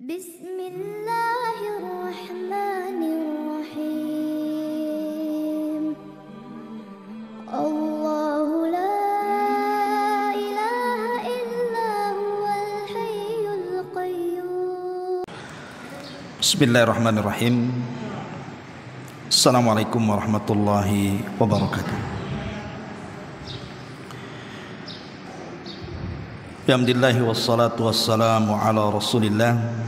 Bismillahirrahmanirrahim. Allahu la ilaha illa huwal hayyul qayyum. Bismillahirrahmanirrahim. Assalamualaikum warahmatullahi wabarakatuh. Alhamdulillah wassalatu wassalamu ala rasulillah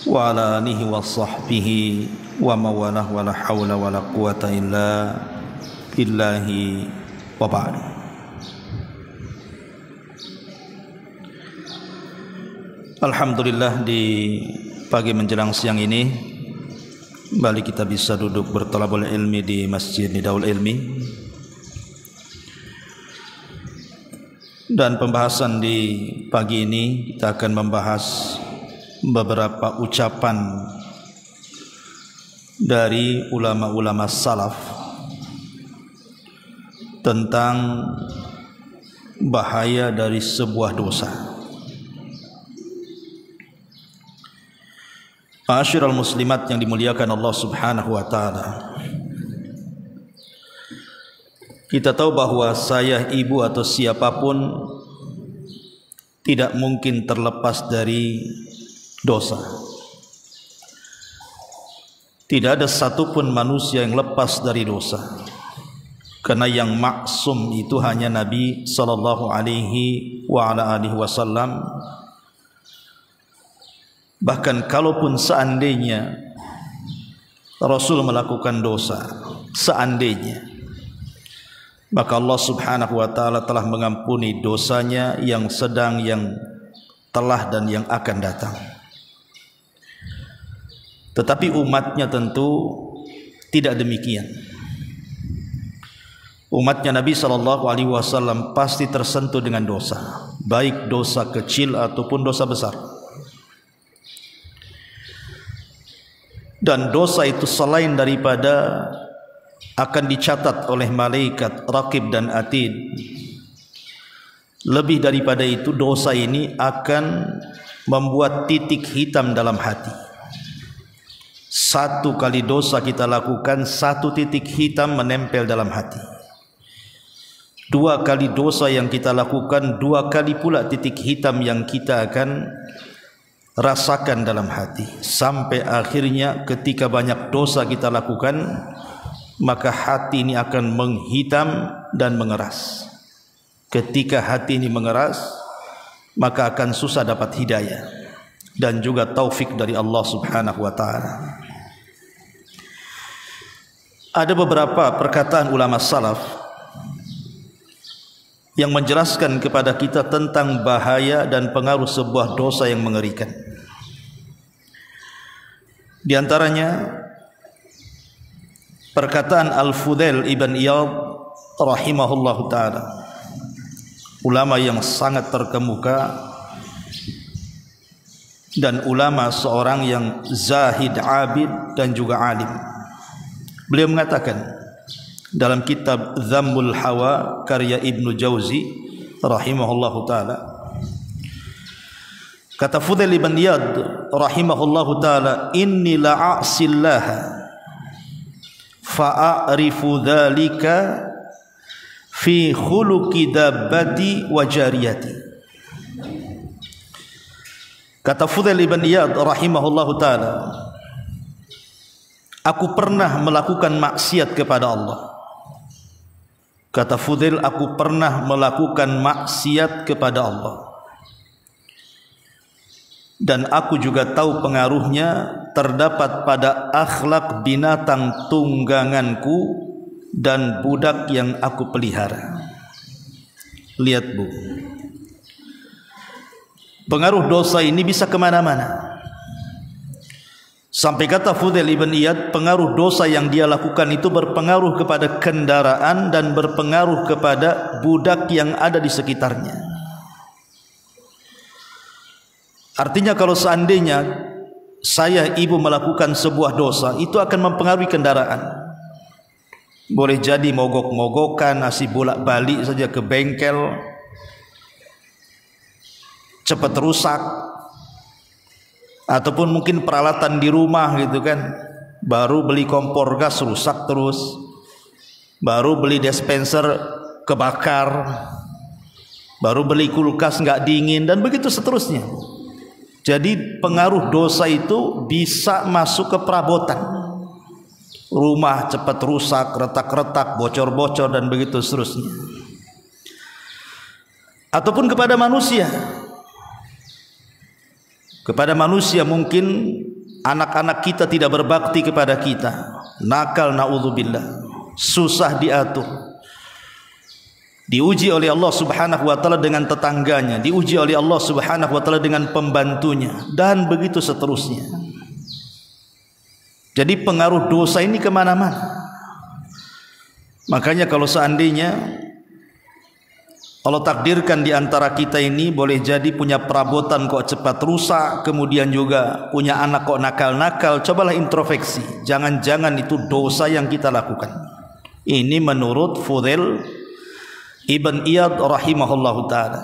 wa ala alihi wa sahbihi wa mawalah wa la hawla wa la quwata illa billahi wa ba'd. Alhamdulillah, di pagi menjelang siang ini kembali kita bisa duduk berthalabul ilmi di Masjid Nidaul Ilmi. Dan pembahasan di pagi ini kita akan membahas beberapa ucapan dari ulama-ulama salaf tentang bahaya dari sebuah dosa. Ma'asyiral muslimat yang dimuliakan Allah Subhanahu wa taala. Kita tahu bahwa saya, ibu atau siapapun tidak mungkin terlepas dari dosa. Tidak ada satupun manusia yang lepas dari dosa. Karena yang maksum itu hanya Nabi sallallahu alaihi wasallam. Bahkan kalaupun seandainya Rasul melakukan dosa, seandainya, maka Allah Subhanahu wa taala telah mengampuni dosanya yang sedang, yang telah, dan yang akan datang. Tetapi umatnya tentu tidak demikian. Umatnya Nabi SAW pasti tersentuh dengan dosa, baik dosa kecil ataupun dosa besar. Dan dosa itu selain daripada akan dicatat oleh malaikat Raqib dan Atid, lebih daripada itu dosa ini akan membuat titik hitam dalam hati. Satu kali dosa kita lakukan, satu titik hitam menempel dalam hati. Dua kali dosa yang kita lakukan, dua kali pula titik hitam yang kita akan rasakan dalam hati. Sampai akhirnya ketika banyak dosa kita lakukan, maka hati ini akan menghitam dan mengeras. Ketika hati ini mengeras, maka akan susah dapat hidayah dan juga taufik dari Allah Subhanahu wa taala. Ada beberapa perkataan ulama salaf yang menjelaskan kepada kita tentang bahaya dan pengaruh sebuah dosa yang mengerikan. Di antaranya perkataan Al-Fudail ibn Iyad rahimahullahu ta'ala, ulama yang sangat terkemuka dan ulama seorang yang zahid, abid dan juga alim. Beliau mengatakan dalam kitab Dhammul Hawa karya Ibnu Jauzi rahimahullahu ta'ala, kata Fudail ibn Iyad rahimahullahu ta'ala, inni la'asillaha fa'arifu dhalika fi khuluqi dabbati wa jariyati. Kata Fudail ibn Iyad rahimahullahu ta'ala, aku pernah melakukan maksiat kepada Allah. Kata Fudail, aku pernah melakukan maksiat kepada Allah, dan aku juga tahu pengaruhnya terdapat pada akhlak binatang tungganganku dan budak yang aku pelihara. Lihat bu, pengaruh dosa ini bisa kemana-mana. Sampai kata Fudail ibn Iyad, pengaruh dosa yang dia lakukan itu berpengaruh kepada kendaraan dan berpengaruh kepada budak yang ada di sekitarnya. Artinya kalau seandainya saya, ibu, melakukan sebuah dosa, itu akan mempengaruhi kendaraan. Boleh jadi mogok-mogokan, nasi bolak-balik saja ke bengkel, cepat rusak, ataupun mungkin peralatan di rumah gitu kan, baru beli kompor gas rusak terus, baru beli dispenser kebakar, baru beli kulkas nggak dingin, dan begitu seterusnya. Jadi pengaruh dosa itu bisa masuk ke perabotan, rumah cepat rusak, retak-retak, bocor-bocor, dan begitu seterusnya. Ataupun kepada manusia. Kepada manusia mungkin anak-anak kita tidak berbakti kepada kita, nakal, naudzubillah, susah diatur, diuji oleh Allah Subhanahu wa taala dengan tetangganya, diuji oleh Allah Subhanahu wa taala dengan pembantunya, dan begitu seterusnya. Jadi pengaruh dosa ini kemana-mana. Makanya kalau seandainya Allah takdirkan di antara kita ini boleh jadi punya perabotan kok cepat rusak, kemudian juga punya anak kok nakal-nakal, cobalah introspeksi. Jangan-jangan itu dosa yang kita lakukan. Ini menurut Fudail Ibn Iyad rahimahullahu ta'ala.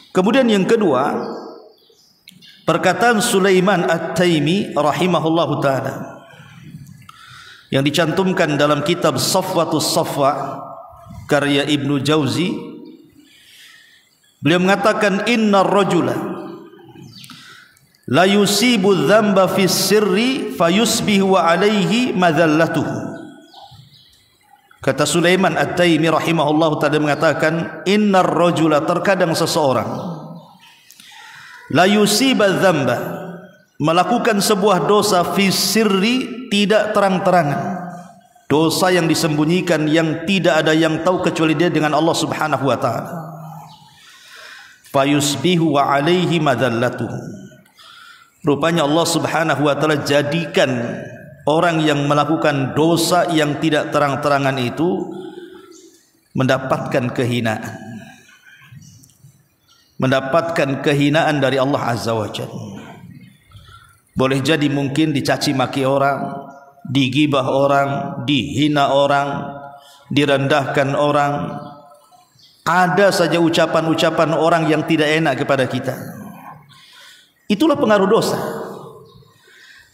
Kemudian yang kedua, perkataan Sulaiman At-Taimi rahimahullahu ta'ala yang dicantumkan dalam kitab Safwatus Safwa karya Ibnu Jauzi. Beliau mengatakan, innar rajula la yusibu dzamba fi sirri fayusbihu wa alaihi madallatuhu. Kata Sulaiman At-Taimi rahimahullah ta'ala mengatakan, innar rajula, terkadang seseorang, la yusiba dzamba, melakukan sebuah dosa fi sirri, tidak terang-terangan, dosa yang disembunyikan, yang tidak ada yang tahu kecuali dia dengan Allah Subhanahu wa ta'ala. Fayusbihu wa alaihi madallatuhu, rupanya Allah Subhanahu wa ta'ala jadikan orang yang melakukan dosa yang tidak terang-terangan itu mendapatkan kehinaan, mendapatkan kehinaan dari Allah Azza wa Jalla. Boleh jadi mungkin dicaci maki orang, digibah orang, dihina orang, direndahkan orang. Ada saja ucapan-ucapan orang yang tidak enak kepada kita. Itulah pengaruh dosa.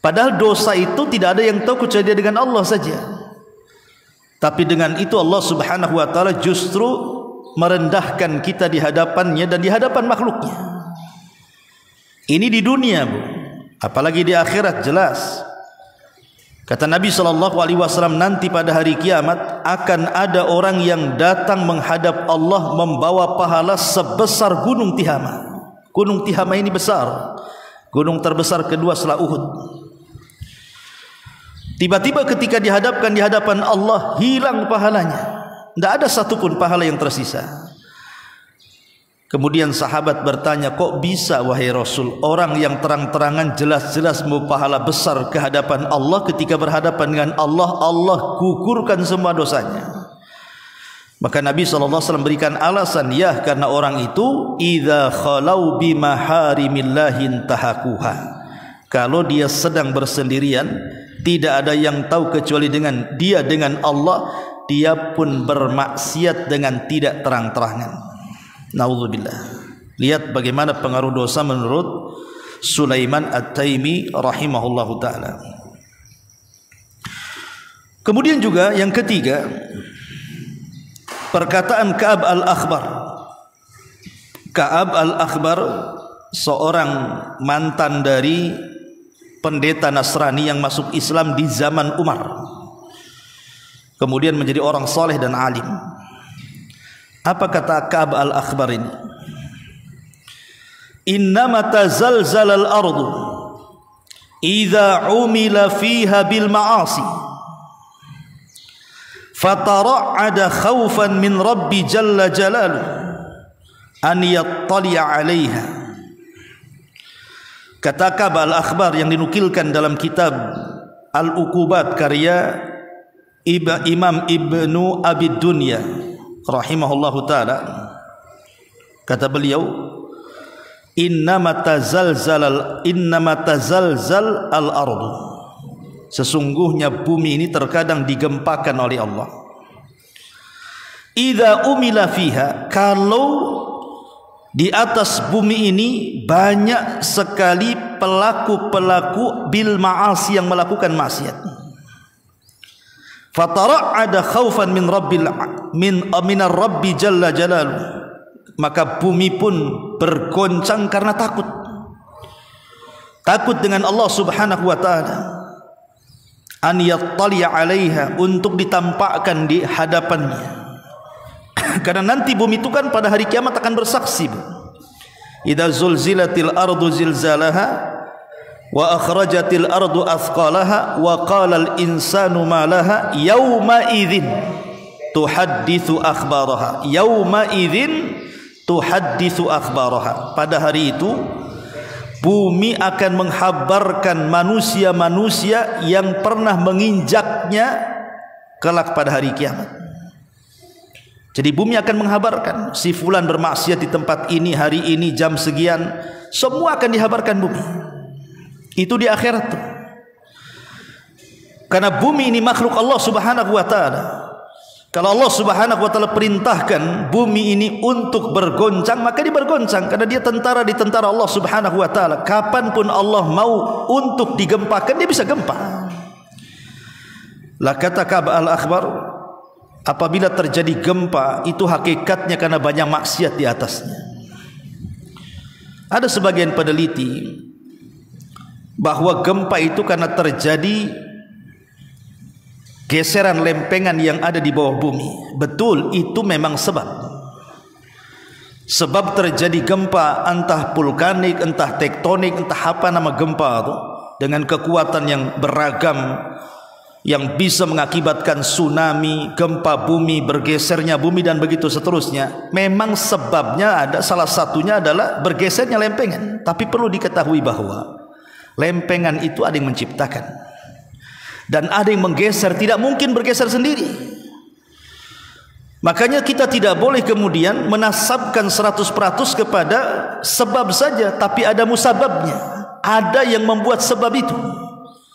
Padahal dosa itu tidak ada yang tahu kecuali dia dengan Allah saja. Tapi dengan itu Allah Subhanahu wa ta'ala justru merendahkan kita di hadapannya dan di hadapan makhluknya. Ini di dunia, Bu. Apalagi di akhirat jelas. Kata Nabi SAW, nanti pada hari kiamat akan ada orang yang datang menghadap Allah membawa pahala sebesar gunung Tihama. Gunung Tihama ini besar, gunung terbesar kedua setelah Uhud. Tiba-tiba ketika dihadapkan di hadapan Allah, hilang pahalanya. Tidak ada satupun pahala yang tersisa. Kemudian sahabat bertanya, kok bisa wahai Rasul, orang yang terang-terangan jelas-jelas mau pahala besar ke hadapan Allah, ketika berhadapan dengan Allah, Allah gugurkan semua dosanya. Maka Nabi SAW berikan alasan, ya karena orang itu idza khalau bimaharimillahi tahakuha, kalau dia sedang bersendirian, tidak ada yang tahu kecuali dengan dia dengan Allah, dia pun bermaksiat dengan tidak terang-terangan. Naudzubillah. Lihat bagaimana pengaruh dosa menurut Sulaiman At-Taimi rahimahullahu ta'ala. Kemudian juga yang ketiga, perkataan Ka'ab al-Akhbar. Ka'ab al-Akhbar seorang mantan dari pendeta Nasrani yang masuk Islam di zaman Umar, kemudian menjadi orang soleh dan alim. Apa kata Ka'ab al-Akhbar ini? Innama tazalzalal ardu idza umila fiha bil ma'asi fatara'ada khawfan min rabbi jalla jalaluhu an yattali'a 'alaiha. Kata Ka'ab al-Akhbar yang dinukilkan dalam kitab Al-Uqubat karya Imam Ibnu Abi Dunya rahimahullahu ta'ala, kata beliau, innama tazalzal al-ardu, sesungguhnya bumi ini terkadang digempakan oleh Allah. Idza umila fiha, kalau Di atas bumi ini banyak sekali pelaku-pelaku bil ma'asi yang melakukan maksiat. Fatara'ada khaufan min ar-rabbi jalla jalaluhu, maka bumi pun bergoncang karena takut dengan Allah Subhanahu wa taala, an yattali'a 'alaiha, untuk ditampakkan di hadapannya. Karena nanti bumi itu kan pada hari kiamat akan bersaksi. Idza zulzilatil ardu zilzalaha wa akhrajatil ardu athqalaha wa qala al insanu ma laha yauma idzin tuhadditsu akhbaraha. Yauma idzin tuhadditsu akhbaraha. Pada hari itu bumi akan menghabarkan manusia-manusia yang pernah menginjaknya kelak pada hari kiamat. Jadi bumi akan menghabarkan si fulan bermaksiat di tempat ini hari ini jam sekian, semua akan dihabarkan bumi. Itu di akhirat tuh. Karena bumi ini makhluk Allah Subhanahu wa taala. Kalau Allah Subhanahu wa taala perintahkan bumi ini untuk bergoncang, maka dia bergoncang karena dia tentara di tentara Allah Subhanahu wa taala. Kapanpun Allah mau untuk digempakan, dia bisa gempa. Lah kata Ka'ab al-Akhbar, apabila terjadi gempa itu hakikatnya karena banyak maksiat di atasnya. Ada sebagian peneliti bahwa gempa itu karena terjadi geseran lempengan yang ada di bawah bumi. Betul, itu memang sebab terjadi gempa, entah vulkanik, entah tektonik, entah apa nama gempa itu, dengan kekuatan yang beragam, yang bisa mengakibatkan tsunami, gempa bumi, bergesernya bumi dan begitu seterusnya. Memang sebabnya ada, salah satunya adalah bergesernya lempengan. Tapi perlu diketahui bahwa lempengan itu ada yang menciptakan dan ada yang menggeser, tidak mungkin bergeser sendiri. Makanya kita tidak boleh kemudian menasabkan 100% kepada sebab saja, tapi ada musababnya, ada yang membuat sebab itu.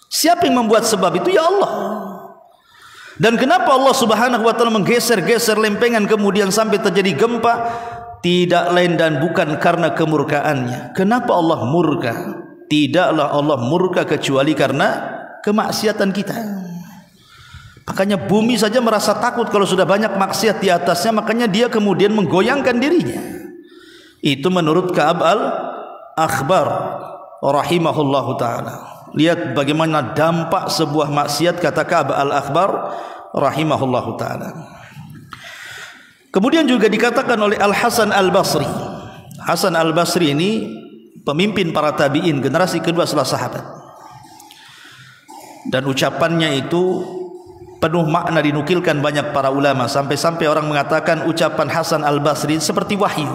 Siapa yang membuat sebab itu? Ya Allah. Dan kenapa Allah Subhanahu wa taala menggeser-geser lempengan kemudian sampai terjadi gempa? Tidak lain dan bukan karena kemurkaannya. Kenapa Allah murka? Tidaklah Allah murka kecuali karena kemaksiatan kita. Makanya bumi saja merasa takut kalau sudah banyak maksiat di atasnya, makanya dia kemudian menggoyangkan dirinya. Itu menurut Ka'ab al-Akhbar rahimahullahu taala. Lihat bagaimana dampak sebuah maksiat, kata Ka'ab al-Akhbar rahimahullahu taala. Kemudian juga dikatakan oleh Al-Hasan Al-Basri. Hasan Al-Basri ini pemimpin para tabi'in, generasi kedua setelah sahabat. Dan ucapannya itu penuh makna, dinukilkan banyak para ulama, sampai-sampai orang mengatakan ucapan Hasan Al-Basri seperti wahyu.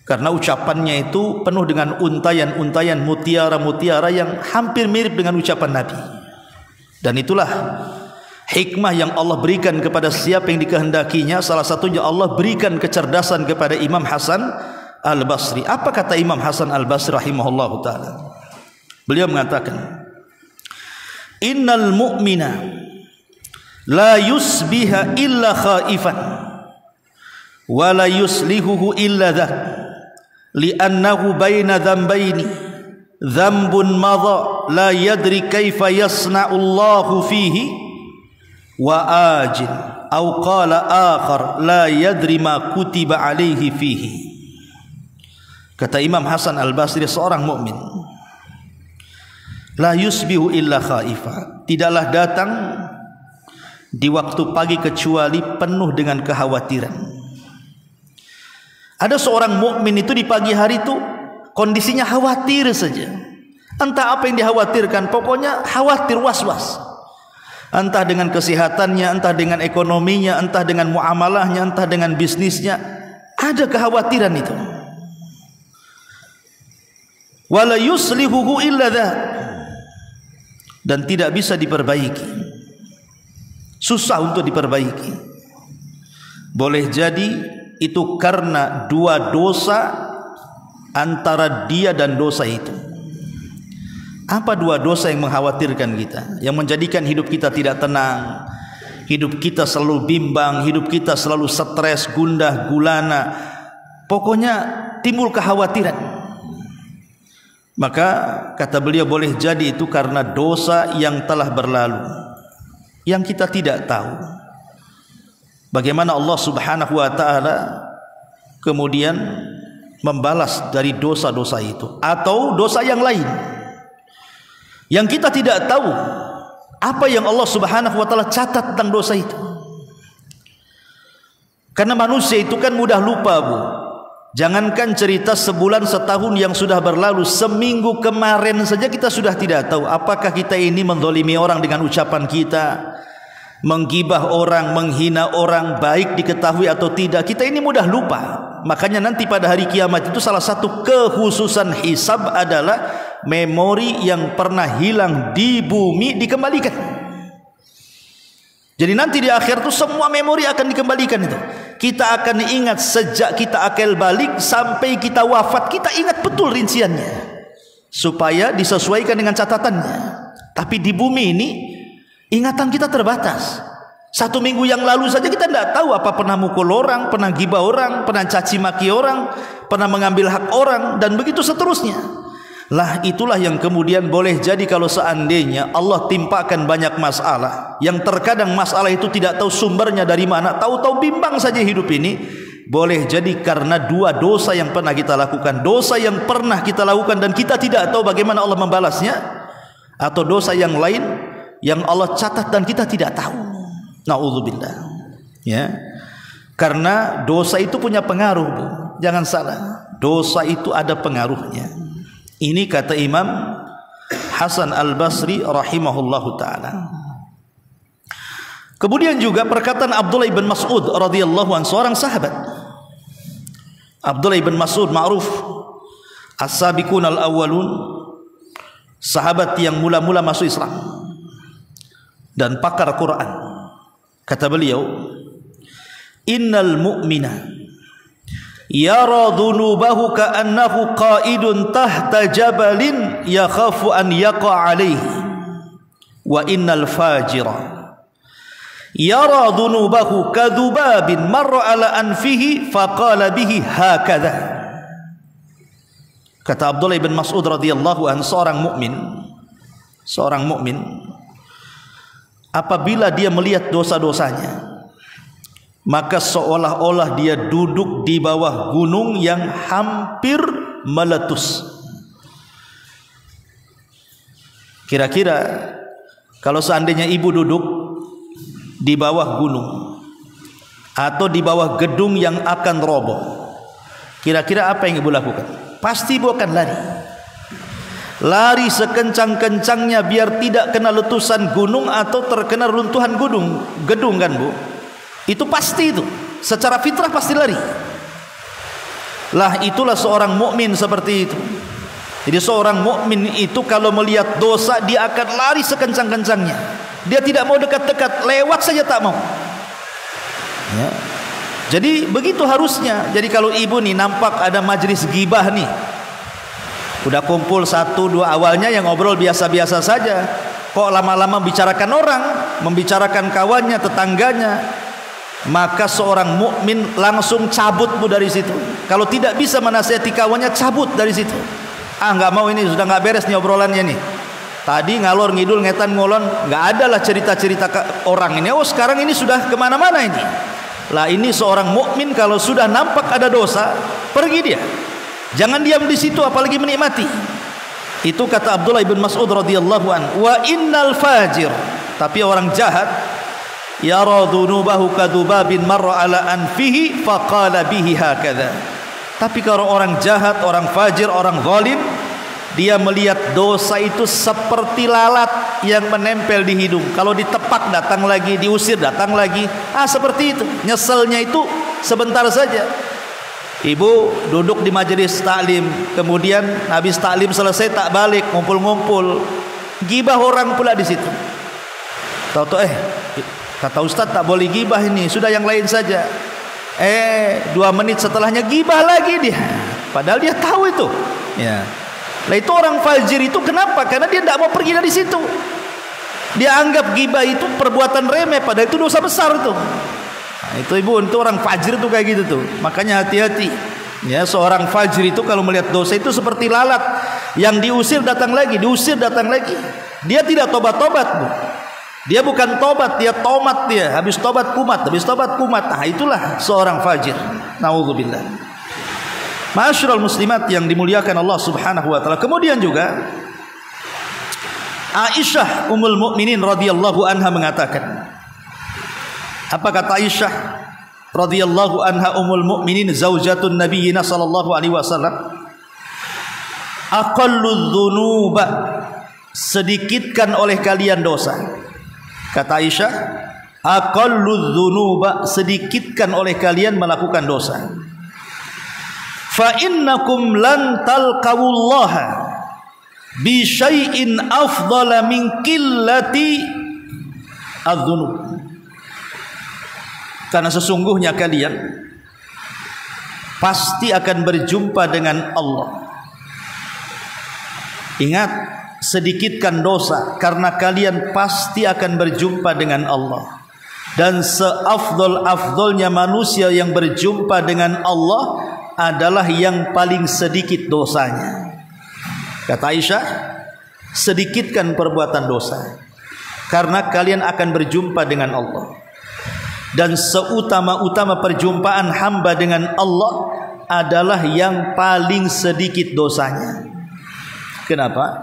Karena ucapannya itu penuh dengan untayan-untayan, mutiara-mutiara yang hampir mirip dengan ucapan Nabi. Dan itulah hikmah yang Allah berikan kepada siapa yang dikehendakinya. Salah satunya Allah berikan kecerdasan kepada Imam Hasan Al-Basri. Apa kata Imam Hasan Al-Basri rahimahullahu ta'ala? Beliau mengatakan, innal mu'mina la yusbiha illa khaifan wa la yuslihuhu illa dhak, li'annahu baina dhanbaini dhanbun madha la yadri kaifa yasna'u Allahu fihi wa ajil, au qala akhar la yadri ma kutiba alaihi fihi. Kata Imam Hasan Al-Basri, seorang mukmin la yusbihu illa khaifa, tidaklah datang di waktu pagi kecuali penuh dengan kekhawatiran. Ada seorang mukmin itu di pagi hari itu kondisinya khawatir saja. Entah apa yang dikhawatirkan, pokoknya khawatir, was-was. Entah dengan kesehatannya, entah dengan ekonominya, entah dengan muamalahnya, entah dengan bisnisnya, ada kekhawatiran itu. Wala yuslihuhu illa dzak, dan tidak bisa diperbaiki, susah untuk diperbaiki. Boleh jadi itu karena dua dosa antara dia dan dosa itu. Apa dua dosa yang mengkhawatirkan kita, yang menjadikan hidup kita tidak tenang, hidup kita selalu bimbang, hidup kita selalu stres, gundah gulana, Pokoknya timbul kekhawatiran. Maka kata beliau, boleh jadi itu karena dosa yang telah berlalu, yang kita tidak tahu bagaimana Allah Subhanahu wa ta'ala kemudian membalas dari dosa-dosa itu, atau dosa yang lain yang kita tidak tahu apa yang Allah Subhanahu wa ta'ala catat tentang dosa itu. Karena manusia itu kan mudah lupa, Bu. Jangankan cerita sebulan, setahun yang sudah berlalu, seminggu kemarin saja kita sudah tidak tahu apakah kita ini menzalimi orang dengan ucapan kita, menggibah orang, menghina orang, baik diketahui atau tidak, kita ini mudah lupa. Makanya nanti pada hari kiamat itu salah satu kekhususan hisab adalah memori yang pernah hilang di bumi dikembalikan. Jadi nanti di akhir itu semua memori akan dikembalikan itu. Kita akan ingat sejak kita akal balik sampai kita wafat, kita ingat betul rinciannya supaya disesuaikan dengan catatannya. Tapi di bumi ini ingatan kita terbatas. 1 minggu yang lalu saja kita tidak tahu apa pernah mukul orang, pernah gibah orang, pernah caci maki orang, pernah mengambil hak orang, dan begitu seterusnya. Lah itulah yang kemudian boleh jadi kalau seandainya Allah timpakan banyak masalah, yang terkadang masalah itu tidak tahu sumbernya dari mana, tahu-tahu bimbang saja hidup ini, boleh jadi karena 2 dosa yang pernah kita lakukan, dosa yang pernah kita lakukan dan kita tidak tahu bagaimana Allah membalasnya, atau dosa yang lain yang Allah catat dan kita tidak tahu. Na'udzubillah. Ya. Karena dosa itu punya pengaruh, Bu. Jangan salah. Dosa itu ada pengaruhnya. Ini kata Imam Hasan Al-Basri rahimahullahu ta'ala. Kemudian juga perkataan Abdullah ibn Mas'ud radhiyallahu anhu, seorang sahabat. Abdullah ibn Mas'ud ma'ruf as-sabiqun al-awwalun, sahabat yang mula-mula masuk Islam dan pakar Quran. Kata beliau, innal mu'mina yara dhunubahu ka'annahu qa'idun tahta jabalin yakhafu an yaqa' alaihi, wa innal fajira yara dhunubahu kadhubabin marra ala anfihi faqala bihi hakadha. Kata Abdullah bin Mas'ud radhiyallahu anhu, seorang mukmin apabila dia melihat dosa-dosanya, maka seolah-olah dia duduk di bawah gunung yang hampir meletus. Kira-kira kalau seandainya ibu duduk di bawah gunung atau di bawah gedung yang akan roboh, kira-kira apa yang ibu lakukan? Pasti ibu akan lari sekencang-kencangnya biar tidak kena letusan gunung atau terkena runtuhan gedung kan, Bu? Itu pasti, itu secara fitrah pasti lari. Lah itulah seorang mukmin seperti itu. Jadi seorang mukmin itu kalau melihat dosa dia akan lari sekencang-kencangnya. Dia tidak mau dekat-dekat, lewat saja tak mau. Ya. Jadi begitu harusnya. Jadi kalau ibu nih nampak ada majelis gibah nih, udah kumpul 1, 2, awalnya yang ngobrol biasa-biasa saja, kok lama-lama membicarakan orang, membicarakan kawannya, tetangganya, maka seorang mukmin langsung cabut, Bu, dari situ. Kalau tidak bisa menasihati kawannya, cabut dari situ. Nggak mau, ini sudah nggak beres nih obrolannya nih. Tadi ngalor ngidul ngetan ngolon, nggak ada lah cerita-cerita orang ini. Oh sekarang ini sudah kemana-mana ini. Lah ini seorang mukmin kalau sudah nampak ada dosa, pergi dia. Jangan diam di situ apalagi menikmati. Itu kata Abdullah bin Mas'ud radhiyallahu anhu, wa innal fajir, tapi orang jahat, yara dhunubahu kadhubabin marra ala anfihi faqala bihi hakadha. Tapi kalau orang jahat, orang fajir, orang zalim, dia melihat dosa itu seperti lalat yang menempel di hidung. Kalau ditepak datang lagi, diusir datang lagi. Seperti itu. Nyeselnya itu sebentar saja. Ibu duduk di majelis taklim, kemudian habis taklim selesai tak balik, ngumpul-ngumpul, gibah orang pula di situ. Tahu-tahu kata Ustaz tak boleh gibah ini, sudah yang lain saja. 2 menit setelahnya gibah lagi dia. Padahal dia tahu itu. Ya. Lah itu orang fajir itu kenapa? Karena dia tidak mau pergi dari situ. Dia anggap gibah itu perbuatan remeh, padahal itu dosa besar tuh. Itu ibu, untuk orang fajir tuh kayak gitu tuh. Makanya hati-hati. Ya, seorang fajir itu kalau melihat dosa itu seperti lalat yang diusir datang lagi, diusir datang lagi. Dia tidak tobat-tobat, Bu. Dia bukan tobat, dia tomat dia. Habis tobat kumat, habis tobat kumat. Nah, itulah seorang fajir. Nauzubillah. Ma'asyiral muslimat yang dimuliakan Allah Subhanahu wa taala. Kemudian juga Aisyah Ummul Mukminin radhiyallahu anha mengatakan. Apa kata Aisyah radhiyallahu anha Ummul Mukminin zaujatun Nabiyina sallallahu alaihi wasallam? Aqalludz dzunuba, sedikitkan oleh kalian dosa. Kata Aisyah, aqalludz dzunuba, sedikitkan oleh kalian melakukan dosa. Fa innakum lan talqawallaha bi syai'in afdala min qillati adz-dzunub. Karena sesungguhnya kalian pasti akan berjumpa dengan Allah. Ingat, sedikitkan dosa karena kalian pasti akan berjumpa dengan Allah. Dan seafdol-afdolnya manusia yang berjumpa dengan Allah adalah yang paling sedikit dosanya. Kata Aisyah, sedikitkan perbuatan dosa karena kalian akan berjumpa dengan Allah. Dan seutama-utama perjumpaan hamba dengan Allah adalah yang paling sedikit dosanya. Kenapa?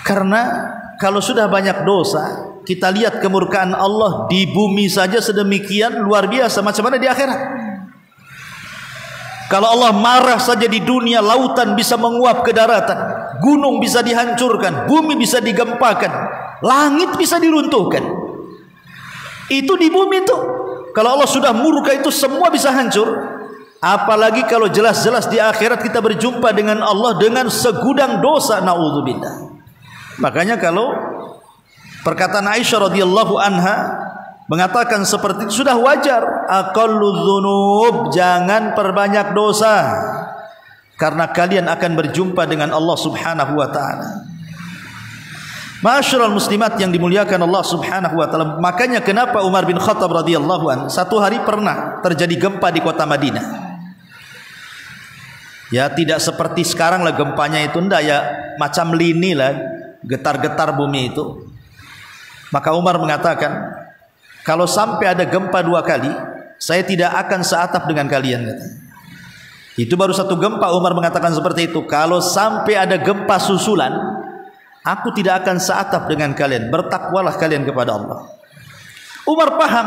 Karena kalau sudah banyak dosa, kita lihat kemurkaan Allah di bumi saja sedemikian luar biasa, macam mana di akhirat? Kalau Allah marah saja di dunia, lautan bisa menguap ke daratan, gunung bisa dihancurkan, bumi bisa digempakan, langit bisa diruntuhkan. Itu di bumi itu. Kalau Allah sudah murka itu semua bisa hancur. Apalagi kalau jelas-jelas di akhirat kita berjumpa dengan Allah dengan segudang dosa, naudzubillah. Makanya kalau perkataan Aisyah radhiyallahu anha mengatakan seperti itu sudah wajar. Aqalludz dzunub, jangan perbanyak dosa karena kalian akan berjumpa dengan Allah Subhanahu wa taala. Ma'asyiral muslimat yang dimuliakan Allah Subhanahu wa taala. Makanya kenapa Umar bin Khattab radhiyallahu anhu satu hari pernah terjadi gempa di kota Madinah. Ya, tidak seperti sekarang lah gempanya itu, enggak ya, macam lini lah, getar-getar bumi itu. Maka Umar mengatakan, kalau sampai ada gempa 2 kali, saya tidak akan seatap dengan kalian. Itu baru satu gempa. Umar mengatakan seperti itu. Kalau sampai ada gempa susulan, aku tidak akan seatap dengan kalian. Bertakwalah kalian kepada Allah. Umar paham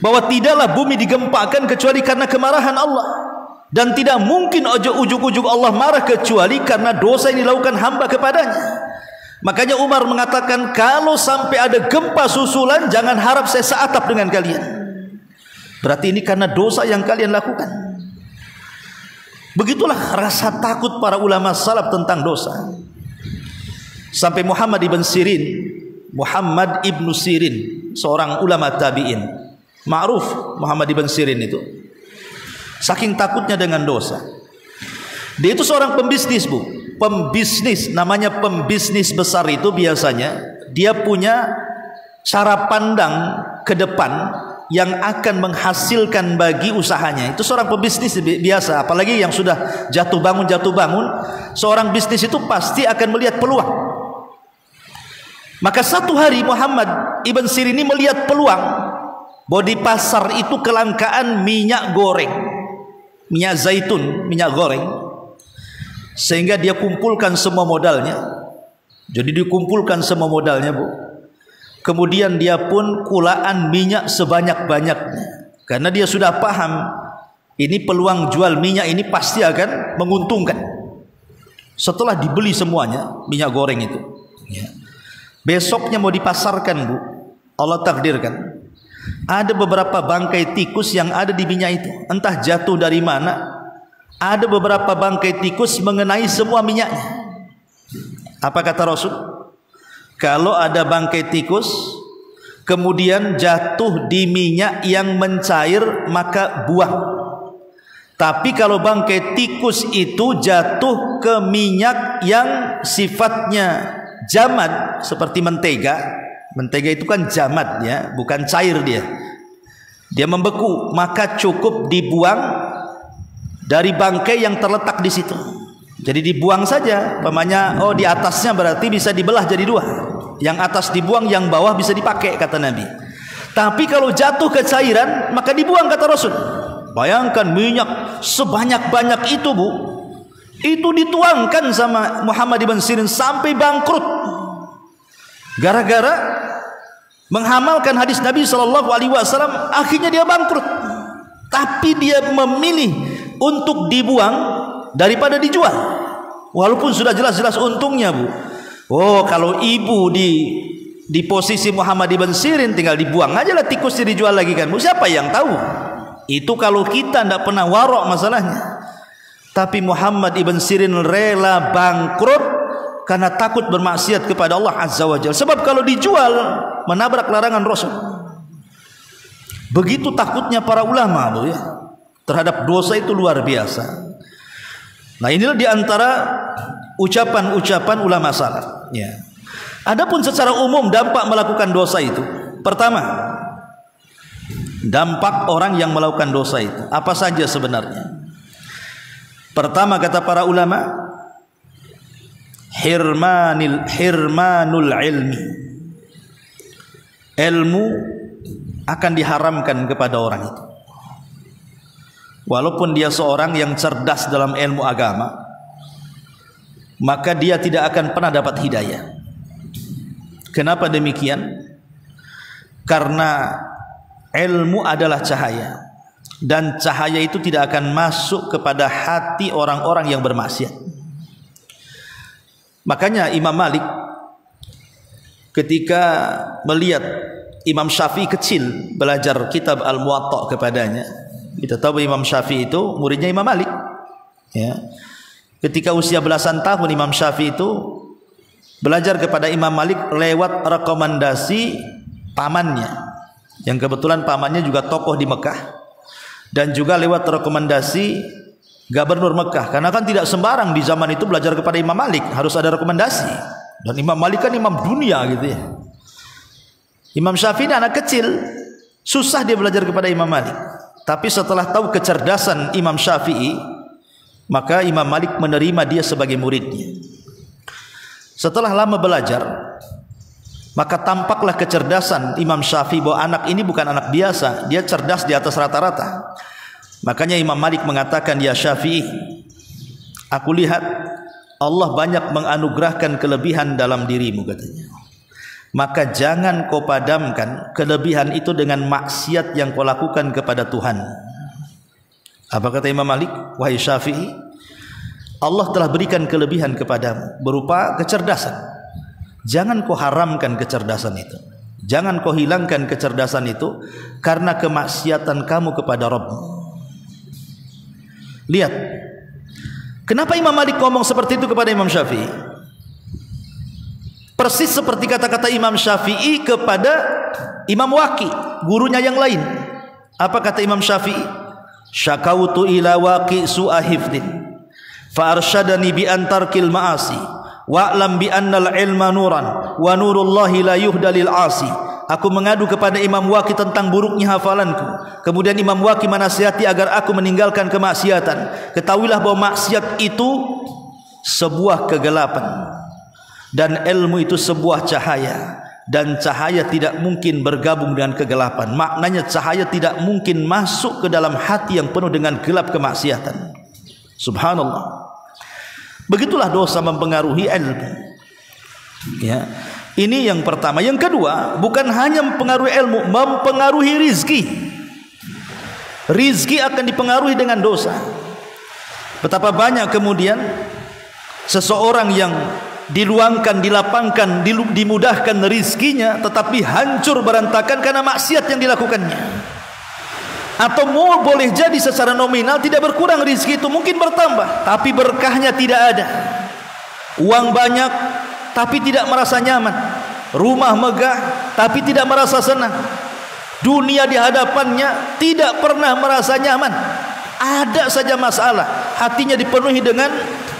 bahwa tidaklah bumi digempakan kecuali karena kemarahan Allah, dan tidak mungkin ujug-ujug Allah marah kecuali karena dosa yang dilakukan hamba kepadanya. Makanya Umar mengatakan, kalau sampai ada gempa susulan, jangan harap saya seatap dengan kalian. Berarti ini karena dosa yang kalian lakukan. Begitulah rasa takut para ulama salaf tentang dosa. Sampai Muhammad ibn Sirin, seorang ulama tabi'in, ma'ruf Muhammad ibn Sirin itu, saking takutnya dengan dosa, dia itu seorang pembisnis, Bu. Pembisnis, namanya pembisnis besar itu biasanya dia punya cara pandang ke depan yang akan menghasilkan bagi usahanya. Itu seorang pembisnis biasa, apalagi yang sudah jatuh bangun, seorang bisnis itu pasti akan melihat peluang. Maka satu hari Muhammad ibn Sirin ini melihat peluang bahwa di pasar itu kelangkaan minyak goreng, minyak zaitun, minyak goreng, sehingga dia kumpulkan semua modalnya. Jadi dikumpulkan semua modalnya, Bu. Kemudian dia pun kulaan minyak sebanyak-banyaknya, karena dia sudah paham ini peluang jual minyak ini pasti akan menguntungkan. Setelah dibeli semuanya minyak goreng itu, ya, besoknya mau dipasarkan, Bu. Allah takdirkan ada beberapa bangkai tikus yang ada di minyak itu, entah jatuh dari mana. Ada beberapa bangkai tikus mengenai semua minyaknya. Apa kata Rasul? Kalau ada bangkai tikus kemudian jatuh di minyak yang mencair, maka buang. Tapi kalau bangkai tikus itu jatuh ke minyak yang sifatnya jamad, seperti mentega. Mentega itu kan jamad ya, bukan cair dia. Dia membeku, maka cukup dibuang dari bangkai yang terletak di situ. Jadi dibuang saja, umpamanya di atasnya berarti bisa dibelah jadi dua. Yang atas dibuang, yang bawah bisa dipakai kata Nabi. Tapi kalau jatuh ke cairan maka dibuang kata Rasul. Bayangkan minyak sebanyak-banyak itu, Bu. Itu dituangkan sama Muhammad ibn Sirin sampai bangkrut. Gara-gara menghamalkan hadis Nabi SAW, akhirnya dia bangkrut. Tapi dia memilih untuk dibuang daripada dijual. Walaupun sudah jelas-jelas untungnya, Bu. Kalau ibu di posisi Muhammad ibn Sirin, tinggal dibuang aja lah tikusnya, dijual lagi kan, Bu. Siapa yang tahu? Itu kalau kita tidak pernah warok masalahnya. Tapi Muhammad ibn Sirin rela bangkrut karena takut bermaksiat kepada Allah Azza wa Jalla. Sebab kalau dijual menabrak larangan Rasul. Begitu takutnya para ulama, Bu, ya, terhadap dosa itu luar biasa. Nah, inilah diantara ucapan-ucapan ulama salaf. Ya. Adapun secara umum dampak melakukan dosa itu, pertama, dampak orang yang melakukan dosa itu apa saja sebenarnya? Pertama kata para ulama, hirmanul ilmi. Ilmu akan diharamkan kepada orang itu. Walaupun dia seorang yang cerdas dalam ilmu agama, maka dia tidak akan pernah dapat hidayah. Kenapa demikian? Karena ilmu adalah cahaya, dan cahaya itu tidak akan masuk kepada hati orang-orang yang bermaksiat. Makanya Imam Malik ketika melihat Imam Syafi'i kecil belajar kitab Al-Muwatta kepadanya, kita tahu Imam Syafi'i itu muridnya Imam Malik, ya. Ketika usia belasan tahun Imam Syafi'i itu belajar kepada Imam Malik lewat rekomendasi pamannya, yang kebetulan pamannya juga tokoh di Mekah, dan juga lewat rekomendasi Gubernur Mekah, karena kan tidak sembarang di zaman itu belajar kepada Imam Malik, harus ada rekomendasi. Dan Imam Malik kan imam dunia gitu ya. Imam Syafi'i anak kecil, susah dia belajar kepada Imam Malik. Tapi setelah tahu kecerdasan Imam Syafi'i, maka Imam Malik menerima dia sebagai muridnya. Setelah lama belajar, maka tampaklah kecerdasan Imam Syafi'i bahwa anak ini bukan anak biasa, dia cerdas di atas rata-rata. Makanya Imam Malik mengatakan, ya Syafi'i, aku lihat Allah banyak menganugerahkan kelebihan dalam dirimu, katanya. Maka jangan kau padamkan kelebihan itu dengan maksiat yang kau lakukan kepada Tuhan. Apa kata Imam Malik? Wahai Syafi'i, Allah telah berikan kelebihan kepadamu berupa kecerdasan. Jangan kau haramkan kecerdasan itu. Jangan kau hilangkan kecerdasan itu karena kemaksiatan kamu kepada Rabbmu. Lihat, kenapa Imam Malik ngomong seperti itu kepada Imam Syafi'i? Persis seperti kata-kata Imam Syafi'i kepada Imam Waqi, gurunya yang lain. Apa kata Imam Syafi'i? Syakautu ila Waqi su'a hifdin fa arsyadani bi antarkil ma'asi wa'lam bi annal ilma nuran wa nurullahi la yuhda lil 'asi. Aku mengadu kepada Imam Waqi tentang buruknya hafalanku. Kemudian Imam Waqi menasihati agar aku meninggalkan kemaksiatan. Ketahuilah bahwa maksiat itu sebuah kegelapan dan ilmu itu sebuah cahaya, dan cahaya tidak mungkin bergabung dengan kegelapan. Maknanya cahaya tidak mungkin masuk ke dalam hati yang penuh dengan gelap kemaksiatan. Subhanallah. Begitulah dosa mempengaruhi ilmu. Ya. Ini yang pertama. Yang kedua, bukan hanya mempengaruhi ilmu, mempengaruhi rizki. Rizki akan dipengaruhi dengan dosa. Betapa banyak kemudian seseorang yang diluangkan, dilapangkan, dimudahkan rizkinya, tetapi hancur berantakan karena maksiat yang dilakukannya. Atau boleh jadi secara nominal tidak berkurang rizki itu, mungkin bertambah, tapi berkahnya tidak ada. Uang banyak tapi tidak merasa nyaman, rumah megah tapi tidak merasa senang, dunia di hadapannya tidak pernah merasa nyaman, ada saja masalah, hatinya dipenuhi dengan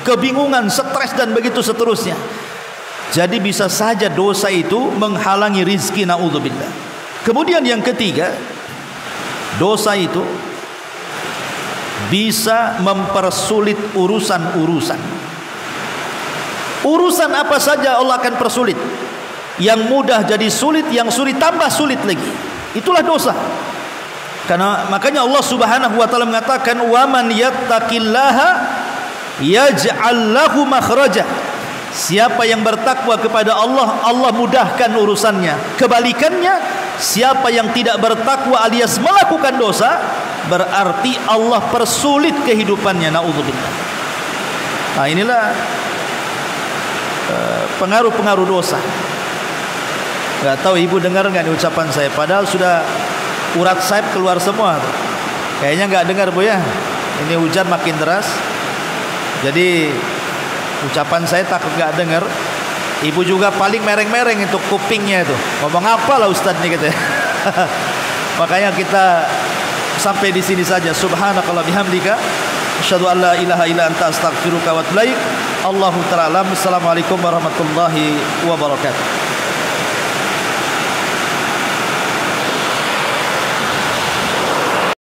kebingungan, stres dan begitu seterusnya. Jadi bisa saja dosa itu menghalangi rizki, na'udzubillah. Kemudian yang ketiga, dosa itu bisa mempersulit urusan-urusan. Urusan apa saja Allah akan persulit. Yang mudah jadi sulit, yang sulit tambah sulit lagi. Itulah dosa. Karena makanya Allah Subhanahu wa taala mengatakan, "Wa man yattaqillaha yaj'al lahu makhraja." Siapa yang bertakwa kepada Allah, Allah mudahkan urusannya. Kebalikannya, siapa yang tidak bertakwa alias melakukan dosa, berarti Allah persulit kehidupannya. Naudzubillah. Nah, inilah pengaruh-pengaruh dosa. Gak tahu ibu dengar nggak ucapan saya, padahal sudah urat sayap keluar semua. Kayaknya nggak dengar bu ya. Ini hujan makin deras, jadi ucapan saya takut nggak dengar. Ibu juga paling mereng-mereng itu kupingnya itu. Ngomong apa lah Ustadz nih gitu ya. Makanya kita sampai di sini saja. Subhanakallah bihamdika, asyhadu an la ilaha illa anta astaghfiruka wa atubu ilaik. Allahu ta'ala. Assalamualaikum warahmatullahi wabarakatuh.